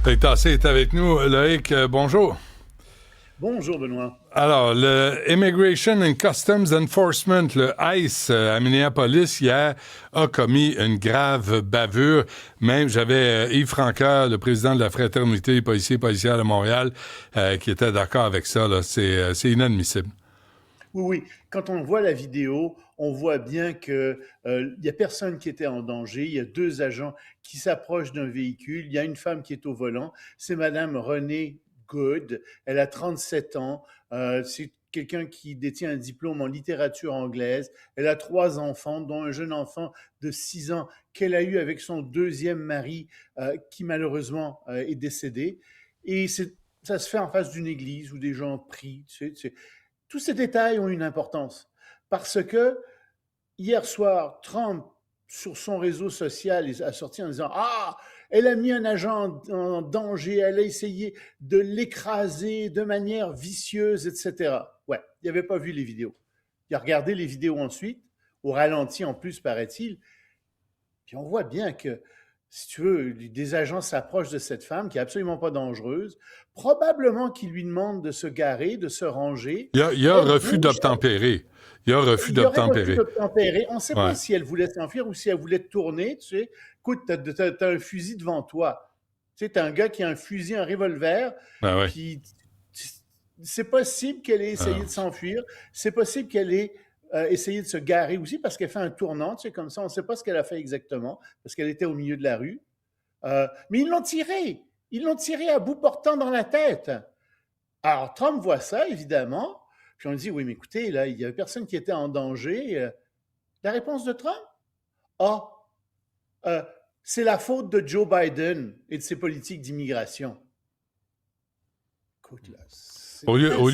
Fait que Tassé est avec nous. Loïc, bonjour. Bonjour Benoît. Alors, le Immigration and Customs Enforcement, le ICE, à Minneapolis, hier, a commis une grave bavure. Même, j'avais Yves Francoeur, le président de la Fraternité des policiers et policières de Montréal, qui était d'accord avec ça. Là. C'est inadmissible. Oui, oui, quand on voit la vidéo, on voit bien que il y a personne qui était en danger. Il y a deux agents qui s'approchent d'un véhicule. Il y a une femme qui est au volant. C'est Madame Renée Good. Elle a 37 ans. C'est quelqu'un qui détient un diplôme en littérature anglaise. Elle a trois enfants, dont un jeune enfant de 6 ans qu'elle a eu avec son deuxième mari, qui malheureusement est décédé. Et ça se fait en face d'une église où des gens prient. Tous ces détails ont une importance parce que hier soir, Trump, sur son réseau social, a sorti en disant Ah, elle a mis un agent en danger, elle a essayé de l'écraser de manière vicieuse, etc. Ouais, il n'avait pas vu les vidéos. Il a regardé les vidéos ensuite, au ralenti en plus, paraît-il, puis on voit bien que, si tu veux, des agents s'approchent de cette femme qui est absolument pas dangereuse, probablement qu'ils lui demandent de se garer, de se ranger. Il y a Elle refus bouge, d'obtempérer. Il y a refus il y aurait refus d'obtempérer. d'obtempérer. On ne sait Ouais. pas si elle voulait s'enfuir ou si elle voulait tourner. Tu sais, écoute, tu as un fusil devant toi. Tu sais, tu as un gars qui a un fusil, un revolver, Ben ouais. puis c'est possible qu'elle ait essayé Ah. de s'enfuir. C'est possible qu'elle ait essayé de se garer aussi parce qu'elle fait un tournant, tu sais, comme ça. On ne sait pas ce qu'elle a fait exactement parce qu'elle était au milieu de la rue. Mais ils l'ont tiré. Ils l'ont tiré à bout portant dans la tête. Alors, Trump voit ça, évidemment. Puis on dit, oui, mais écoutez, là, il n'y avait personne qui était en danger. La réponse de Trump? Ah, euh, c'est la faute de Joe Biden et de ses politiques d'immigration. Écoute, là, c'est insensible. Au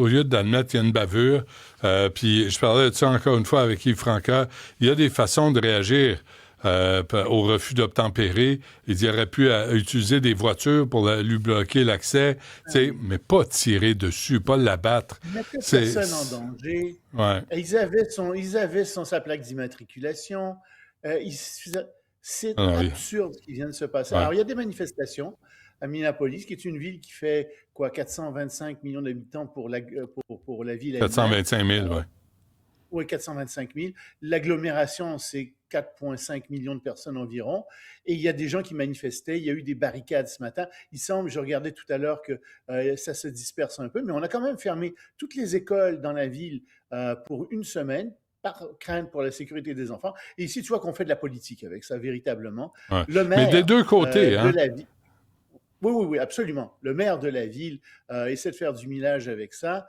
lieu d'admettre qu'il y a une bavure, puis je parlais de ça encore une fois avec Yves Franca, il y a des façons de réagir au refus d'obtempérer. Il aurait pu utiliser des voitures pour lui bloquer l'accès, mais pas tirer dessus, pas l'abattre. Ils mettaient C'est, personne en danger. ouais. Sa plaque d'immatriculation. Euh, ils- c'est Ah, oui. absurde ce qui vient de se passer. Ouais. Alors, il y a des manifestations à Minneapolis, qui est une ville qui fait quoi, 425 millions d'habitants pour la ville elle-même. 425 000, ouais. Oui, 425 000. L'agglomération, c'est 4,5 millions de personnes environ. Et il y a des gens qui manifestaient. Il y a eu des barricades ce matin. Il semble, je regardais tout à l'heure, que ça se disperse un peu, mais on a quand même fermé toutes les écoles dans la ville pour une semaine par crainte pour la sécurité des enfants. Et ici, tu vois qu'on fait de la politique avec ça, véritablement. Ouais. Le Mais des maire deux côtés, de hein? la ville, oui, oui, oui, absolument. Le maire de la ville essaie de faire du millage avec ça.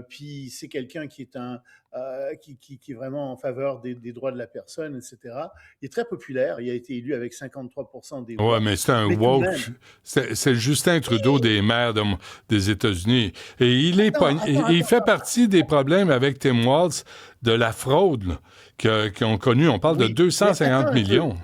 Puis c'est quelqu'un qui est qui est vraiment en faveur des droits de la personne, etc. Il est très populaire. Il a été élu avec 53% des Ouais, voix. mais c'est un Mais tout de woke. même. C'est Justin Trudeau des maires des États-Unis. Et Attends, attends, il fait attends. partie des problèmes avec Tim Walz de la fraude là, qu'ils ont connu. On parle de Oui, mais 250 millions.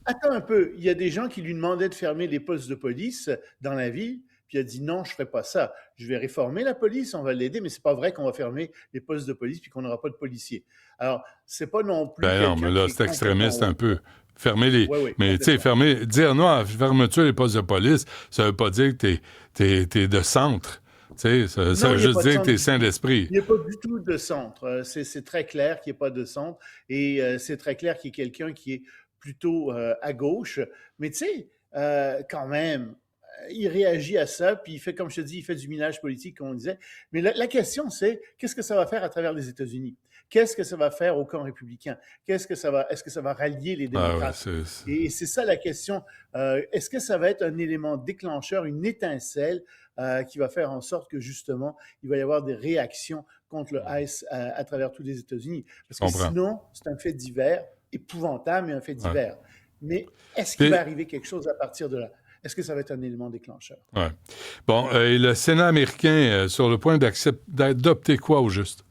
attends un peu. Il y a des gens qui lui demandaient de fermer les postes de police dans la ville. Puis il a dit non, je ne ferai pas ça. Je vais réformer la police, on va l'aider, mais c'est pas vrai qu'on va fermer les postes de police puis qu'on n'aura pas de policiers. Alors, c'est pas non plus Ben non, mais quelqu'un là, qui est c'est complètement extrémiste un woke. peu. Fermer les. Oui, oui, Mais tu sais, complètement. dire non à la fermeture des postes de police, ça veut pas dire que t'es de centre. Tu sais, ça Non, veut il n'y a juste pas de dire que centre t'es du saint tout. d'esprit. Il n'y a pas du tout de centre. C'est très clair qu'il n'y a pas de centre. Et c'est très clair qu'il y a quelqu'un qui est plutôt à gauche. Mais tu sais, quand même, il réagit à ça, puis il fait, comme je te dis, il fait du minage politique, comme on disait. Mais la question, c'est qu'est-ce que ça va faire à travers les États-Unis? Qu'est-ce que ça va faire au camp républicain? Est-ce que ça va rallier les Ah ouais, démocrates? Et c'est ça la question. Est-ce que ça va être un élément déclencheur, une étincelle qui va faire en sorte que justement, il va y avoir des réactions contre le ICE à travers tous les États-Unis? Parce je que comprends. sinon, c'est un fait divers, épouvantable, mais un fait Ouais. divers. Mais est-ce qu'il va Puis, arriver quelque chose à partir de là? Est-ce que ça va être un élément déclencheur? ouais. Bon, et le Sénat américain sur le point d'adopter quoi au juste?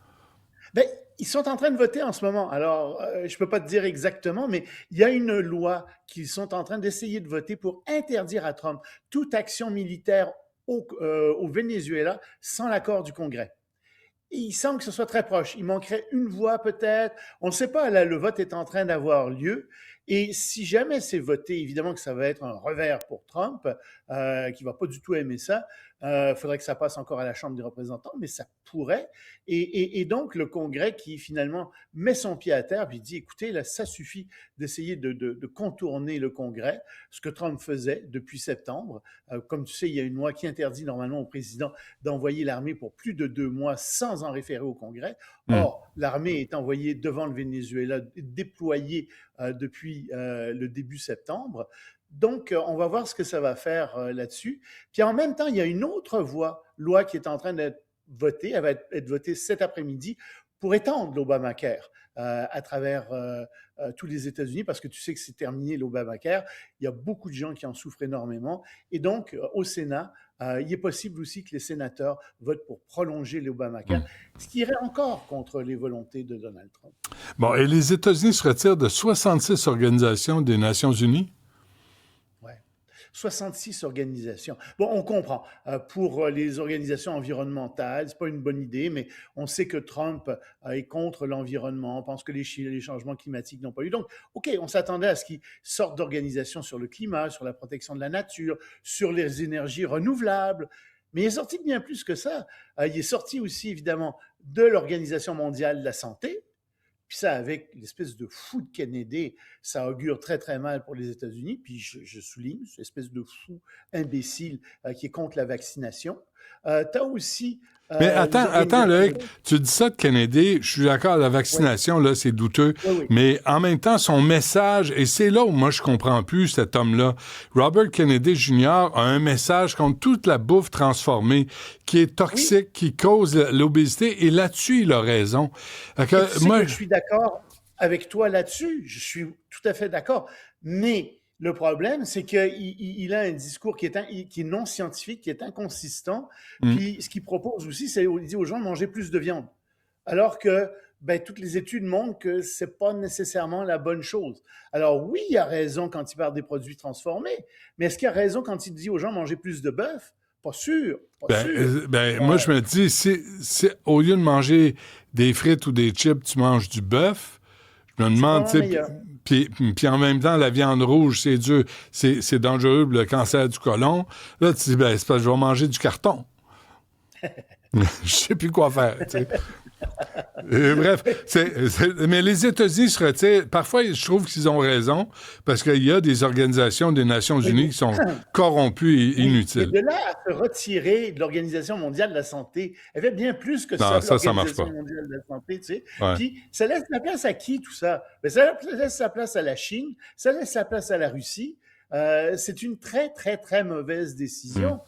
Ben, ils sont en train de voter en ce moment. Alors, je ne peux pas te dire exactement, mais il y a une loi qu'ils sont en train d'essayer de voter pour interdire à Trump toute action militaire au Venezuela sans l'accord du Congrès. Et il semble que ce soit très proche. Il manquerait une voix peut-être. On ne sait pas, là, le vote est en train d'avoir lieu. Et si jamais c'est voté, évidemment que ça va être un revers pour Trump, qui ne va pas du tout aimer ça. Il faudrait que ça passe encore à la Chambre des représentants, mais ça pourrait. Et donc, le Congrès qui, finalement, met son pied à terre puis dit, écoutez, là, ça suffit d'essayer de contourner le Congrès, ce que Trump faisait depuis septembre. Comme tu sais, il y a une loi qui interdit normalement au président d'envoyer l'armée pour plus de 2 mois sans en référer au Congrès. Or, l'armée est envoyée devant le Venezuela, déployée depuis le début septembre. Donc, on va voir ce que ça va faire là-dessus. Puis en même temps, il y a une autre loi qui est en train d'être votée, elle va être votée cet après-midi pour étendre l'Obamacare à travers tous les États-Unis, parce que tu sais que c'est terminé l'Obamacare. Il y a beaucoup de gens qui en souffrent énormément. Et donc, au Sénat, il est possible aussi que les sénateurs votent pour prolonger l'Obamacare, ce qui irait encore contre les volontés de Donald Trump. Bon, et les États-Unis se retirent de 66 organisations des Nations unies? 66 organisations. Bon, on comprend. Pour les organisations environnementales, c'est pas une bonne idée, mais on sait que Trump est contre l'environnement, on pense que les changements climatiques n'ont pas eu. Donc, OK, on s'attendait à ce qu'il sorte d'organisations sur le climat, sur la protection de la nature, sur les énergies renouvelables. Mais il est sorti de bien plus que ça. Il est sorti aussi, évidemment, de l'Organisation mondiale de la santé. Puis ça, avec l'espèce de fou de Kennedy, ça augure très, très mal pour les États-Unis. Puis je souligne, cette espèce de fou imbécile qui est contre la vaccination. Tu as aussi... Mais attends, Loïc, tu dis ça de Kennedy, je suis d'accord, la vaccination, là, c'est douteux, mais en même temps, son message, et c'est là où moi je comprends plus cet homme-là, Robert Kennedy Jr. a un message contre toute la bouffe transformée, qui est toxique, qui cause l'obésité, et là-dessus, il a raison. Je suis d'accord avec toi là-dessus, je suis tout à fait d'accord, mais... Le problème, c'est qu'il a un discours qui est non scientifique, qui est inconsistant. Puis ce qu'il propose aussi, c'est qu'il dit aux gens de manger plus de viande. Alors que toutes les études montrent que ce n'est pas nécessairement la bonne chose. Alors oui, il a raison quand il parle des produits transformés, mais est-ce qu'il a raison quand il dit aux gens de manger plus de bœuf? Pas sûr. Moi, je me dis, si au lieu de manger des frites ou des chips, tu manges du bœuf, je me demande, tu sais, puis en même temps, la viande rouge, c'est dur, c'est dangereux pour le cancer du côlon. Là, tu dis, c'est parce que je vais manger du carton. Je sais plus quoi faire, tu sais. Bref, mais les États-Unis se retirent. Parfois, je trouve qu'ils ont raison, parce qu'il y a des organisations des Nations unies qui sont corrompues et inutiles. Et de là à se retirer de l'Organisation mondiale de la santé, elle fait bien plus que ça, ça, l'Organisation mondiale de la santé, tu sais. Puis, ça laisse la place à qui, tout ça? Ça laisse la place à la Chine, ça laisse la place à la Russie. C'est une très, très, très mauvaise décision.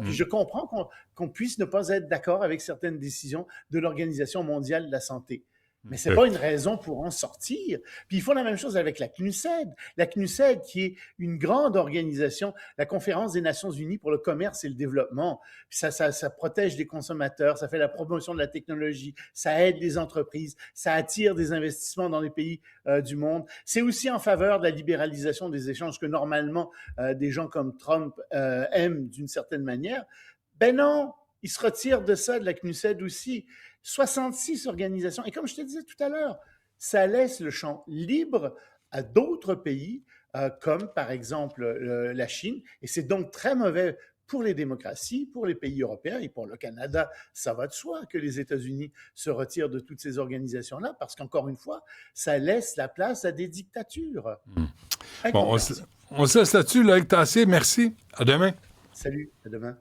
Puis je comprends qu'on puisse ne pas être d'accord avec certaines décisions de l'Organisation mondiale de la santé. Mais ce n'est pas une raison pour en sortir. Puis ils font la même chose avec la CNUSED. La CNUSED, qui est une grande organisation, la Conférence des Nations unies pour le commerce et le développement. Puis ça protège les consommateurs, ça fait la promotion de la technologie, ça aide les entreprises, ça attire des investissements dans les pays du monde. C'est aussi en faveur de la libéralisation des échanges que normalement des gens comme Trump aiment d'une certaine manière. Ben non, ils se retirent de ça, de la CNUSED aussi. 66 organisations. Et comme je te disais tout à l'heure, ça laisse le champ libre à d'autres pays, comme par exemple la Chine. Et c'est donc très mauvais pour les démocraties, pour les pays européens et pour le Canada. Ça va de soi que les États-Unis se retirent de toutes ces organisations-là, parce qu'encore une fois, ça laisse la place à des dictatures. Bon, on se laisse là-dessus, Loïc Tassier. Merci. À demain. Salut, à demain.